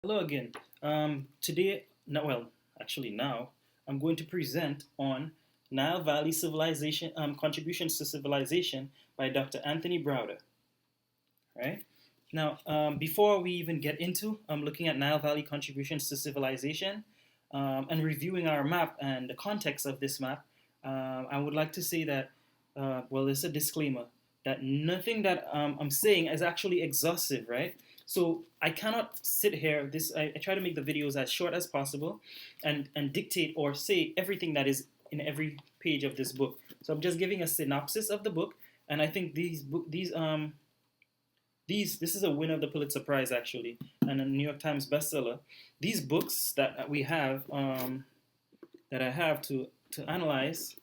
Hello again. Today, no, well, actually now, I'm going to present on Nile Valley Civilization Contributions to Civilization by Dr. Anthony Browder. Right now, before we even get into looking at Nile Valley contributions to civilization and reviewing our map and the context of this map, I would like to say that, well, there's a disclaimer that nothing that I'm saying is actually exhaustive, right? So I cannot sit here. I try to make the videos as short as possible, and dictate or say everything that is in every page of this book. So I'm just giving a synopsis of the book, and I think this is a winner of the Pulitzer Prize actually, and a New York Times bestseller. These books that we have that I have to analyze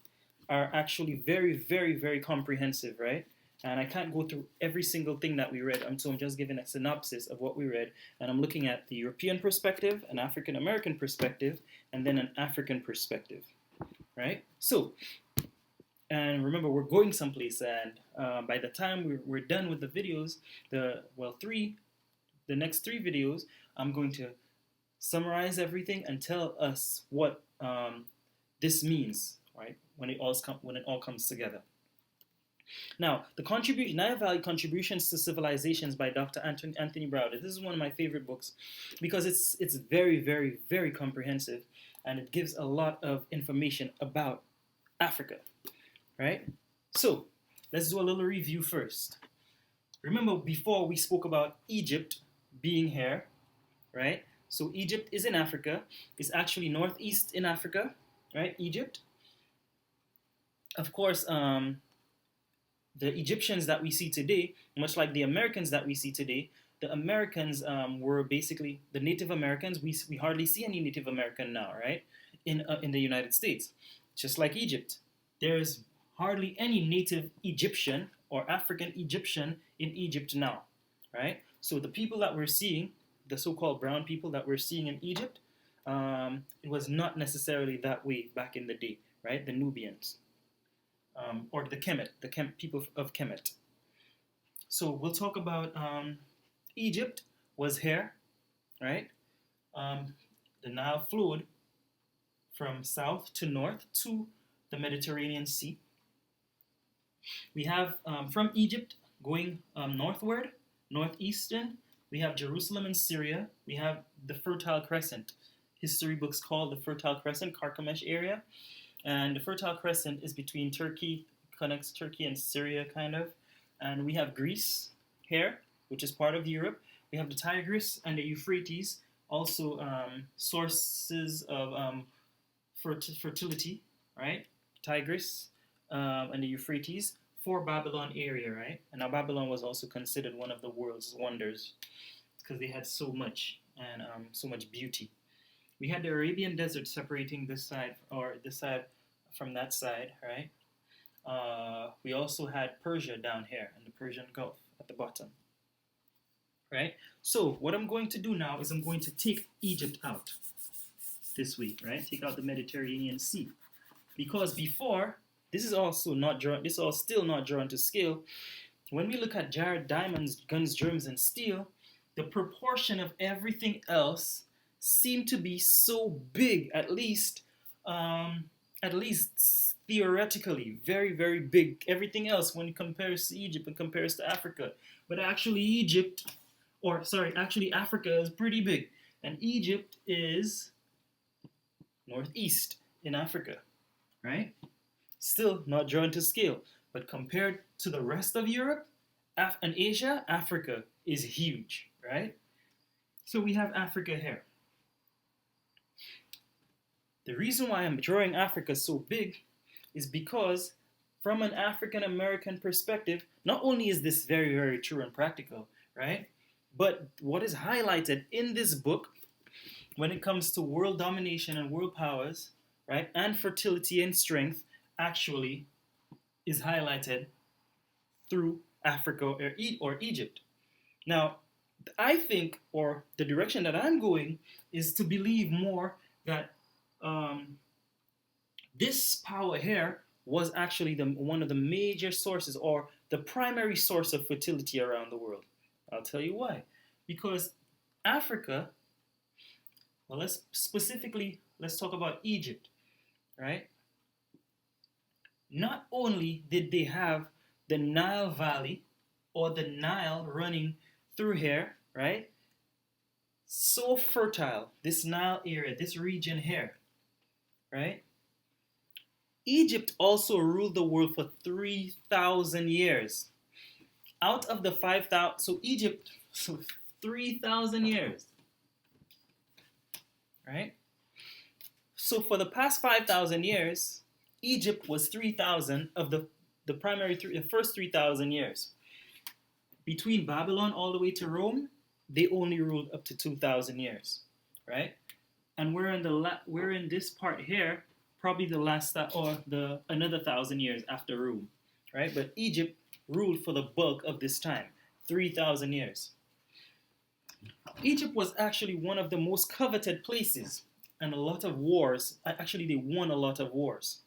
are actually very, very, very comprehensive, right? And I can't go through every single thing that we read. So I'm just giving a synopsis of what we read, and I'm looking at the European perspective, an African American perspective, and then an African perspective, right? So and remember, we're going someplace, and by the time we're done with the videos, the next three videos, I'm going to summarize everything and tell us what this means, right? When it all comes together. Now, the contribution Nile Valley Contributions to Civilizations by Dr. Anthony Browder. This is one of my favorite books because it's very, very, very comprehensive, and it gives a lot of information about Africa. Right? So let's do a little review first. Remember, before we spoke about Egypt being here, right? So Egypt is in Africa. It's actually northeast in Africa, right? Egypt. Of course, the Egyptians that we see today, much like the Americans that we see today, the Americans were basically the Native Americans. We hardly see any Native American now, right? In the United States, just like Egypt, there's hardly any native Egyptian or African Egyptian in Egypt now, right? So the people that we're seeing, the so-called brown people that we're seeing in Egypt, it was not necessarily that way back in the day, right? The Nubians, or the Kemet, people of Kemet. So we'll talk about Egypt was here, right? The Nile flowed from south to north to the Mediterranean Sea. We have from Egypt going northward, northeastern, we have Jerusalem and Syria. We have the Fertile Crescent. History books called the Fertile Crescent, Carchemish area. And the Fertile Crescent is between Turkey, connects Turkey and Syria, kind of. And we have Greece here, which is part of Europe. We have the Tigris and the Euphrates, also sources of fertility, right? Tigris and the Euphrates for Babylon area, right? And now Babylon was also considered one of the world's wonders because they had so much and so much beauty. We had the Arabian Desert separating this side from that side, right? We also had Persia down here and the Persian Gulf at the bottom, right? So what I'm going to do now is I'm going to take Egypt out this way, right? Take out the Mediterranean Sea, because before this is also not drawn. This is all still not drawn to scale. When we look at Jared Diamond's Guns, Germs, and Steel, the proportion of everything else seemed to be so big, at least theoretically, very, very big. Everything else, when it compares to Egypt and compares to Africa, but actually actually Africa is pretty big, and Egypt is northeast in Africa, right? Still not drawn to scale, but compared to the rest of Europe and Asia, Africa is huge, right? So we have Africa here. The reason why I'm drawing Africa so big is because from an African American perspective, not only is this very, very true and practical, right? But what is highlighted in this book when it comes to world domination and world powers, right, and fertility and strength, actually is highlighted through Africa or Egypt. Now, I think, or the direction that I'm going, is to believe more that this power here was actually one of the major sources or the primary source of fertility around the world. I'll tell you why. Because Africa Well, let's talk about Egypt, right? Not only did they have the Nile Valley or the Nile running through here, right? So fertile, this Nile area, this region here, right? Egypt also ruled the world for 3,000 years. Out of the 5,000, so Egypt, so 3,000 years, right? So for the past 5,000 years, Egypt was 3,000 of the first 3,000 years. Between Babylon all the way to Rome, they only ruled up to 2,000 years, right? And we're in this part here, probably the last or the another 1,000 years after Rome, right? But Egypt ruled for the bulk of this time, 3,000 years. Egypt was actually one of the most coveted places, and a lot of wars. Actually, they won a lot of wars.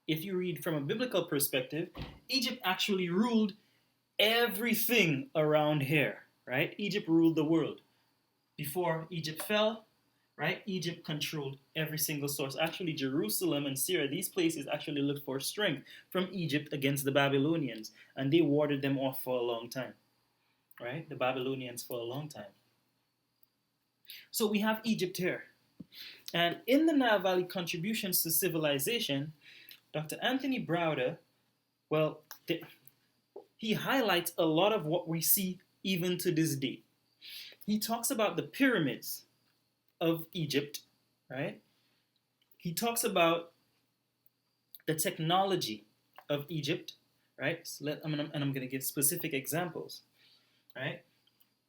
If you read from a biblical perspective, Egypt actually ruled everything around here, right? Egypt ruled the world. Before Egypt fell, right, Egypt controlled every single source. Actually, Jerusalem and Syria, these places actually looked for strength from Egypt against the Babylonians, and they warded them off for a long time, right? The Babylonians for a long time. So we have Egypt here. And in the Nile Valley Contributions to Civilization, Dr. Anthony Browder, well, he highlights a lot of what we see even to this day. He talks about the pyramids of Egypt, right? He talks about the technology of Egypt, right? I'm going to give specific examples, right?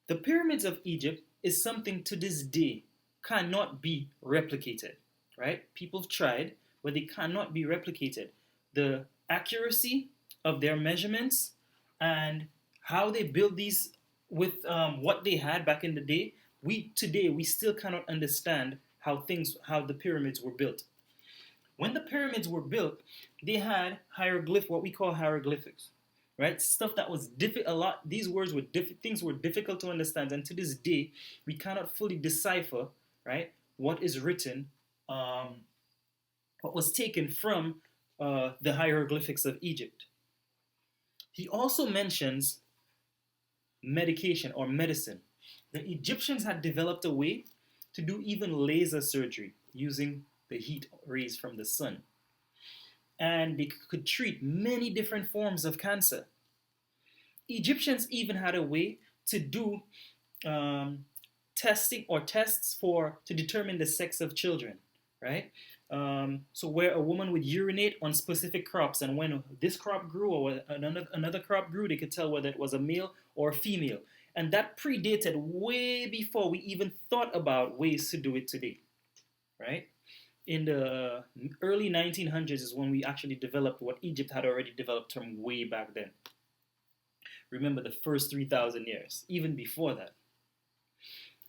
The pyramids of Egypt is something to this day cannot be replicated, right? People have tried, but they cannot be replicated. The accuracy of their measurements and how they build these with what they had back in the day, we still cannot understand how the pyramids were built. When the pyramids were built, they had what we call hieroglyphics, right? Stuff that was these words were things were difficult to understand, and to this day, we cannot fully decipher, right, what is written, what was taken from the hieroglyphics of Egypt. He also mentions medication or medicine. The Egyptians had developed a way to do even laser surgery using the heat rays from the sun. And they could treat many different forms of cancer. Egyptians even had a way to do testing or tests to determine the sex of children, right? So where a woman would urinate on specific crops, and when this crop grew or another crop grew, they could tell whether it was a male or a female. And that predated way before we even thought about ways to do it today, right? In the early 1900s is when we actually developed what Egypt had already developed from way back then. Remember the first 3,000 years, even before that.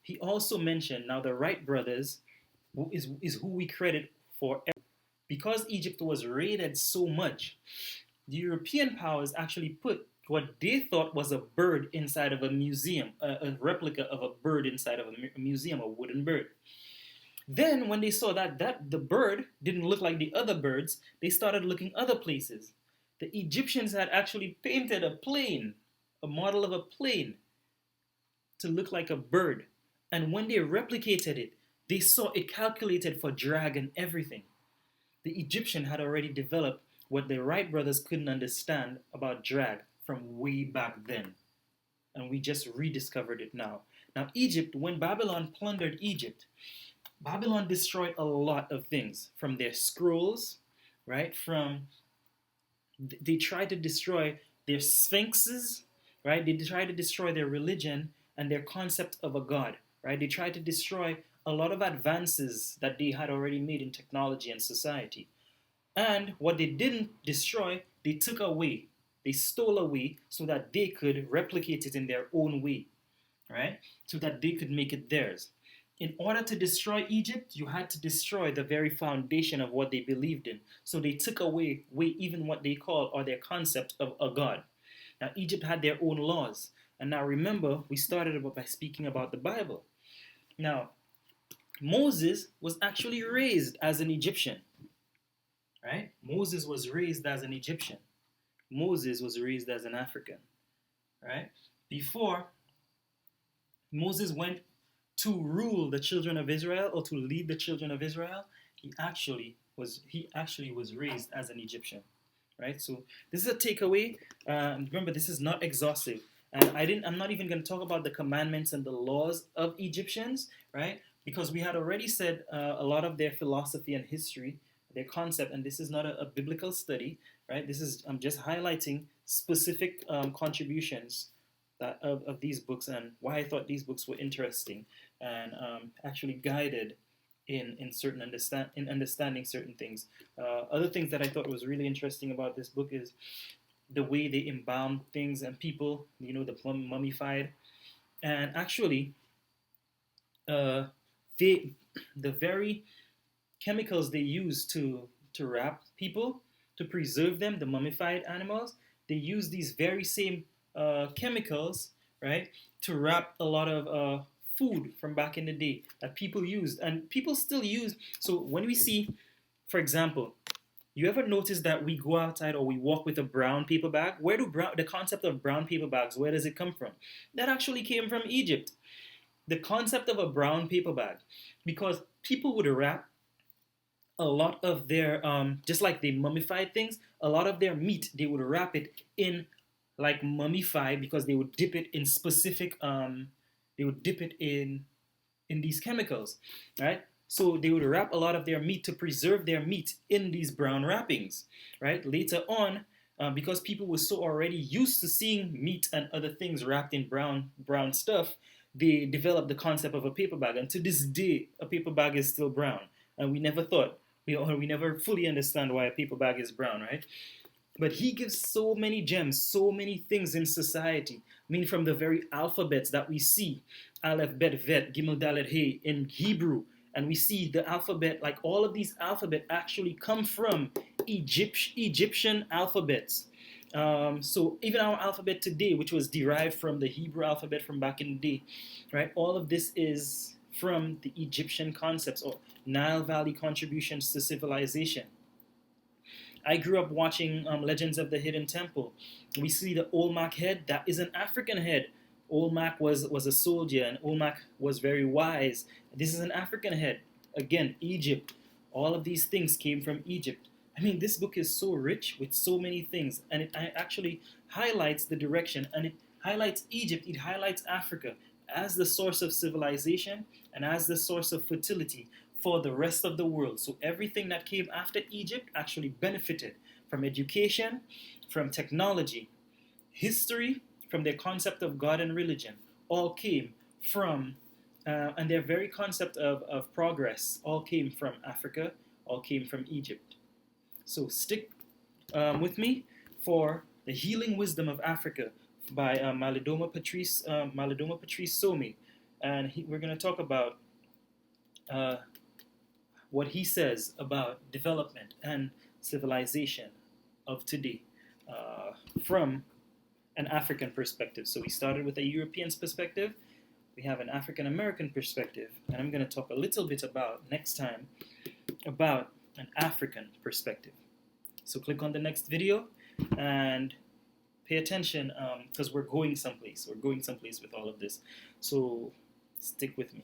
He also mentioned now the Wright brothers is who we credit for. Because Egypt was raided so much, the European powers actually put what they thought was a bird inside of a museum, a replica of a bird inside of a museum, a wooden bird. Then when they saw that the bird didn't look like the other birds, they started looking other places. The Egyptians had actually painted a plane, a model of a plane, to look like a bird. And when they replicated it, they saw it calculated for drag and everything. The Egyptian had already developed what the Wright brothers couldn't understand about drag from way back then. And we just rediscovered it now. Now Egypt, when Babylon plundered Egypt, Babylon destroyed a lot of things, from their scrolls, right? They tried to destroy their sphinxes, right? They tried to destroy their religion and their concept of a god, right? They tried to destroy a lot of advances that they had already made in technology and society. And what they didn't destroy, they took away. They stole away so that they could replicate it in their own way, right? So that they could make it theirs. In order to destroy Egypt, you had to destroy the very foundation of what they believed in. So they took away even what they call or their concept of a god. Now Egypt had their own laws. And now remember, we started by speaking about the Bible. Now, Moses was actually raised as an Egyptian, right? Moses was raised as an Egyptian. Moses was raised as an African, right? Before Moses went to rule the children of Israel or to lead the children of Israel, he actually was raised as an Egyptian, right? So this is a takeaway. Remember, this is not exhaustive, and I'm not even going to talk about the commandments and the laws of Egyptians, right? Because we had already said a lot of their philosophy and history, their concept, and this is not a biblical study, right? This is I'm just highlighting specific contributions of these books and why I thought these books were interesting and actually guided in understanding certain things. Other things that I thought was really interesting about this book is the way they embalm things and people, the mummified, and actually, uh, they the very chemicals they use to wrap people to preserve them, the mummified animals, they use these very same chemicals, right, to wrap a lot of food from back in the day that people used and people still use. So when we see, for example, you ever notice that we go outside or we walk with a brown paper bag? Where do the concept of brown paper bags, where does it come from? That actually came from Egypt. The concept of a brown paper bag, because people would wrap a lot of their just like they mummified things, a lot of their meat they would wrap it in like mummified because they would dip it in specific they would dip it in these chemicals, right? So they would wrap a lot of their meat to preserve their meat in these brown wrappings, right? Later on, because people were so already used to seeing meat and other things wrapped in brown stuff, they developed the concept of a paper bag. And to this day, a paper bag is still brown. And we never thought, we never fully understand why a paper bag is brown, right? But he gives so many gems, so many things in society. I mean, from the very alphabets that we see, Aleph, Bet, Vet, Gimel, Dalet, Hey, in Hebrew, and we see the alphabet, like all of these alphabet actually come from Egyptian alphabets. So even our alphabet today, which was derived from the Hebrew alphabet from back in the day, right? All of this is from the Egyptian concepts or Nile Valley contributions to civilization. I grew up watching Legends of the Hidden Temple. We see the Olmec head. That is an African head. Olmec was a soldier, and Olmec was very wise. This is an African head. Again, Egypt. All of these things came from Egypt. I mean, this book is so rich with so many things, and it actually highlights the direction, and it highlights Egypt, it highlights Africa as the source of civilization and as the source of fertility for the rest of the world. So everything that came after Egypt actually benefited from education, from technology, history, from their concept of God and religion, all came from, and their very concept of progress all came from Africa, all came from Egypt. So stick with me for The Healing Wisdom of Africa by Malidoma Patrice Somi. And we're going to talk about uh, what he says about development and civilization of today from an African perspective. So we started with a European perspective, we have an African American perspective, and I'm going to talk a little bit about next time about an African perspective. So click on the next video and pay attention because we're going someplace. We're going someplace with all of this. So stick with me.